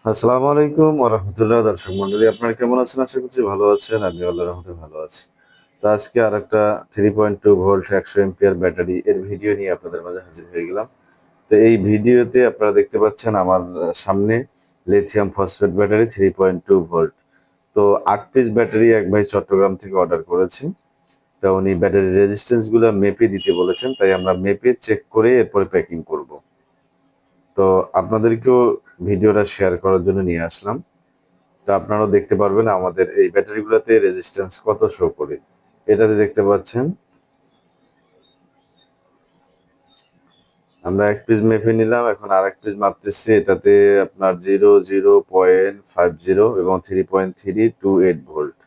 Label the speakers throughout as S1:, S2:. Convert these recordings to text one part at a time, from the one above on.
S1: আসসালামু আলাইকুম ওয়া রাহমাতুল্লাহ। দর্শক মণ্ডলী, আপনারা কেমন আছেন? আশা করছি ভালো আছেন। আমি আল্লাহর রহমতে ভালো আছি। তো আজকে আরেকটা 3.2 ভোল্ট 100 এম্পিয়ার ব্যাটারি এর ভিডিও নিয়ে আপনাদের মাঝে হাজির হয়ে গেলাম। তো এই ভিডিওতে আপনারা দেখতে পাচ্ছেন আমার সামনে লিথিয়াম ফসফেট ব্যাটারি 3.2 ভোল্ট। তো 8 পিস ব্যাটারি এক ভাই চট্টগ্রাম থেকে অর্ডার করেছি। তো উনি ব্যাটারি রেজিস্ট্যান্স গুলা মেপে দিতে বলেছেন, তাই আমরা মেপে চেক করে এরপরে প্যাকিং করব। তো আপনাদেরকেও ভিডিওটা শেয়ার করার জন্য নিয়ে আসলাম। তো আপনারাও দেখতে পারবেন আমাদের এই ব্যাটারিগুলোতে রেজিস্ট্যান্স কত শো করে। এটাতে দেখতে পাচ্ছেন আমরা এক পিস মেপে নিলাম, এখন আরেক পিস মাপতেছি। এটাতে আপনার 0.50 এবং 3.328 ভোল্ট।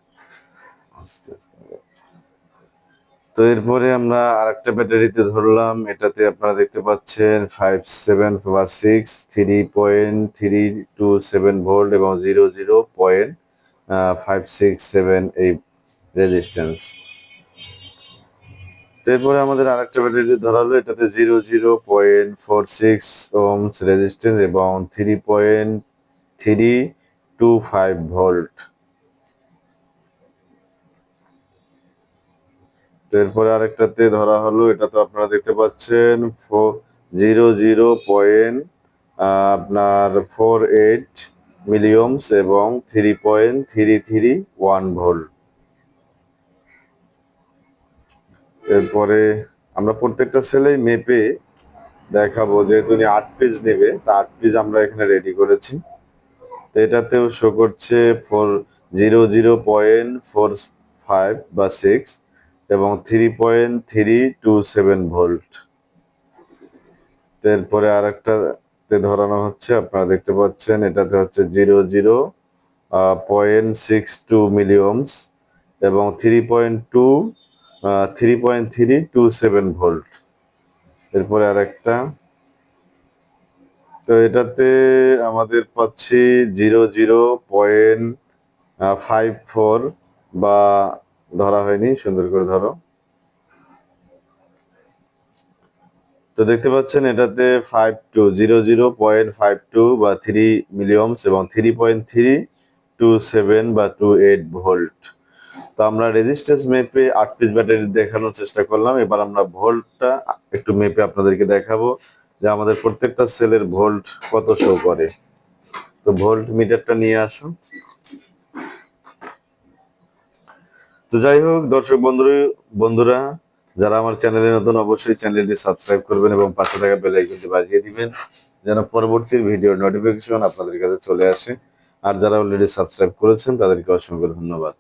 S1: তো এরপরে আমরা আরেকটা ব্যাটারিতে ধরলাম, এটাতে আপনারা দেখতে পাচ্ছেন 57 বা 6 3.327 ভোল্ট এবং 0.567 এই রেজিস্ট্যান্স। এরপরে আমাদের আরেকটা ব্যাটারিতে ধরা হলো, এটাতে 0.46 ওহমস রেজিস্ট্যান্স এবং 3.325 ভোল্ট। এরপরে আরেকটাতে ধরা হলো, এটা তো আপনারা দেখতে পাচ্ছেন 0.48 মিলি ওহমস এবং 3.331 ভোল্ট। এরপরে আমরা প্রত্যেকটা সেলেই মেপে দেখাবো, যেহেতু উনি 8 পিস নেবে, তা 8 পিস আমরা এখানে রেডি করেছি। তো এটাতেও শো করছে 0.45 বা 6 এবং 3.327 ভোল্ট। এরপরে আরেকটাতে ধরানো হচ্ছে, আপনারা দেখতে পাচ্ছেন, এটাতে হচ্ছে 0.62 মিলি ওহমস এবং 3.327 ভোল্ট। এরপরে আরেকটা, তো এটাতে আমাদের পাচ্ছি 0.54 বা ধরা হয়নি, সুন্দর করে ধরো। তো দেখতে পাচ্ছেন এটাতে 0.52 বা 3 মিলি ওহমস এবং 3.327 বা 28 ভোল্ট। তো আমরা রেজিস্ট্যান্স মেপে 8 পিস ব্যাটারি দেখানোর চেষ্টা করলাম। এবার আমরা ভোল্টটা একটু মেপে আপনাদেরকে দেখাবো যে আমাদের প্রত্যেকটা সেলের ভোল্ট কত শো করে। তো ভোল্ট মিটারটা নিয়ে আসুন। তো যাই হোক, দর্শক বন্ধুরা যারা আমার চ্যানেলে নতুন, অবশ্যই চ্যানেলটি সাবস্ক্রাইব করবেন এবং পাশে থাকা বেল আইকনটি বাজিয়ে দিবেন, যেন পরবর্তী ভিডিওর নোটিফিকেশন আপনাদের কাছে চলে আসে। আর যারা অলরেডি সাবস্ক্রাইব করেছেন তাদেরকে অসংখ্য ধন্যবাদ।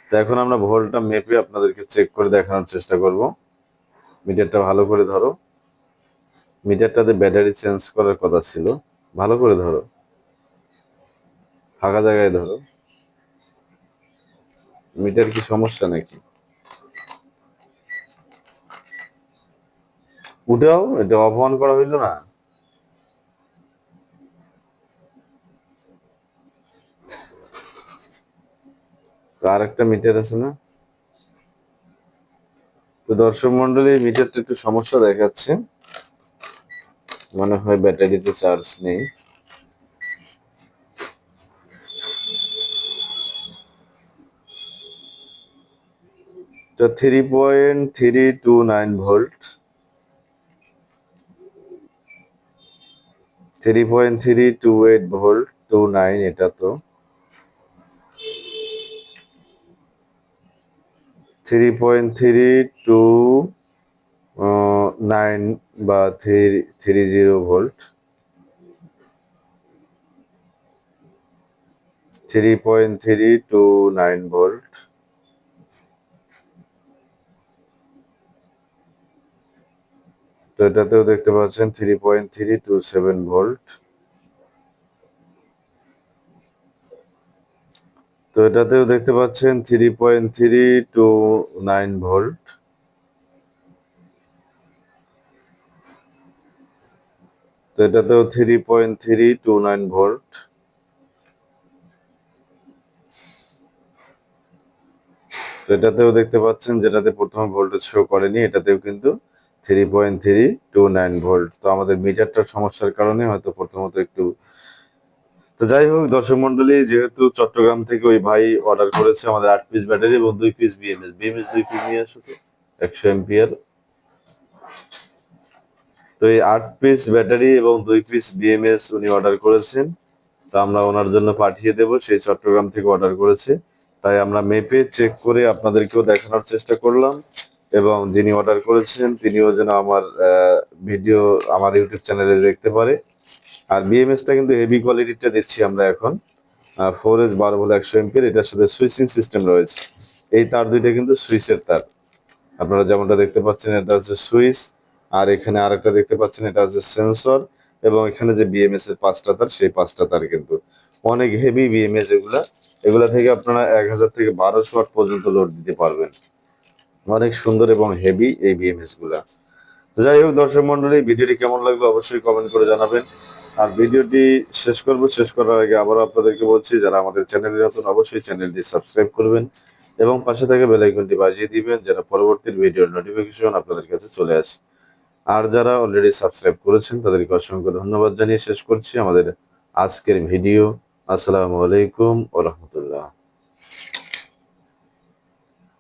S1: তো এখন আমরা ভোল্টটা মেপে আপনাদেরকে চেক করে দেখানোর চেষ্টা করব। মিটারটা ভালো করে ধরো, মিটারটাতে ব্যাটারি চেঞ্জ করার কথা ছিল, ভালো করে ধরো, ফাঁকা জায়গায় ধরো। মিটার কি সমস্যা নাকি? উঠাও, এটা অফ অন করা হইলো না। তো আরেকটা মিটার আছে না? তো দর্শক মন্ডলী, মিটারটা একটু সমস্যা দেখাচ্ছে, মনে হয় ব্যাটারিতে চার্জ নেই। তো 3.329 ভোল্ট, 3.328 ভোল্ট 29, এটা তো 3.329 বা 330 ভোল্ট, 3.329 ভোল্ট। তো এটাতেও দেখতে পাচ্ছেন 3.327 ভোল্ট। তো এটাতেও দেখতে পাচ্ছেন 3.329 ভোল্ট। তো এটাতেও 3.329 ভোল্ট। তো এটাতেও দেখতে পাচ্ছেন, যেটাতে প্রথমে ভোল্টেজ শো করেনি, এটাতেও কিন্তু 3.329 ভোল্ট। তো আমাদের মিটারটার সমস্যার কারণে হয়তো প্রথমত একটু তো যাই হোক দর্শক মন্ডলী, যেহেতু চট্টগ্রাম থেকে ওই ভাই অর্ডার করেছে আমাদের 8 পিস ব্যাটারি এবং 2 পিস বিএমএস 2 পিস নিয়ে আসো তো 100 এম্পিয়ার। তো এই 8 পিস ব্যাটারি এবং 2 পিস বিএমএস উনি অর্ডার করেছেন। তো আমরা ওনার জন্য পাঠিয়ে দেব, সেই চট্টগ্রাম থেকে অর্ডার করেছে। তাই আমরা মেপে চেক করে আপনাদেরকেও দেখানোর চেষ্টা করলাম, এবং যিনি অর্ডার করেছেন তিনিও যেন আমার ভিডিও আমার ইউটিউব চ্যানেলে দেখতে পারে। আর বিএমএসটা কিন্তু হেভি কোয়ালিটিটা দিচ্ছি আমরা এখন, 4H 12 ভোল্ট 100 এম্পিয়ার। এটার সাথে সুইচিং সিস্টেম রয়েছে। এই তার দুইটা কিন্তু সুইচের তার, আপনারা যেমনটা দেখতে পাচ্ছেন এটা হচ্ছে সুইচ, আর এখানে আরেকটা দেখতে পাচ্ছেন এটা হচ্ছে সেন্সর, এবং এখানে যে বিএমএস এর 5টা তার, সেই 5টা তার কিন্তু অনেক হেভি বিএমএস এগুলা। এগুলা থেকে আপনারা 1000 থেকে 1200 ওয়াট পর্যন্ত লোড দিতে পারবেন। অনেক সুন্দর এবং হেভি এই বিএমএস গুলা। তো যাই হোক দর্শক মন্ডলী, ভিডিওটি কেমন লাগলো অবশ্যই কমেন্ট করে জানাবেন। আর ভিডিওটি শেষ করার আগে আবারও আপনাদেরকে বলছি, যারা আমাদের চ্যানেলে নতুন অবশ্যই চ্যানেলটি সাবস্ক্রাইব করবেন এবং পাশে থেকে বেল আইকনটি বাজিয়ে দিবেন, যেন পরবর্তী ভিডিওর নোটিফিকেশন আপনাদের কাছে চলে আসে। আর যারা অলরেডি সাবস্ক্রাইব করেছেন তাদেরকে অসংখ্য ধন্যবাদ জানিয়ে শেষ করছি আমাদের আজকের ভিডিও। আসসালামু আলাইকুম ওয়া রাহমাতুল্লাহ।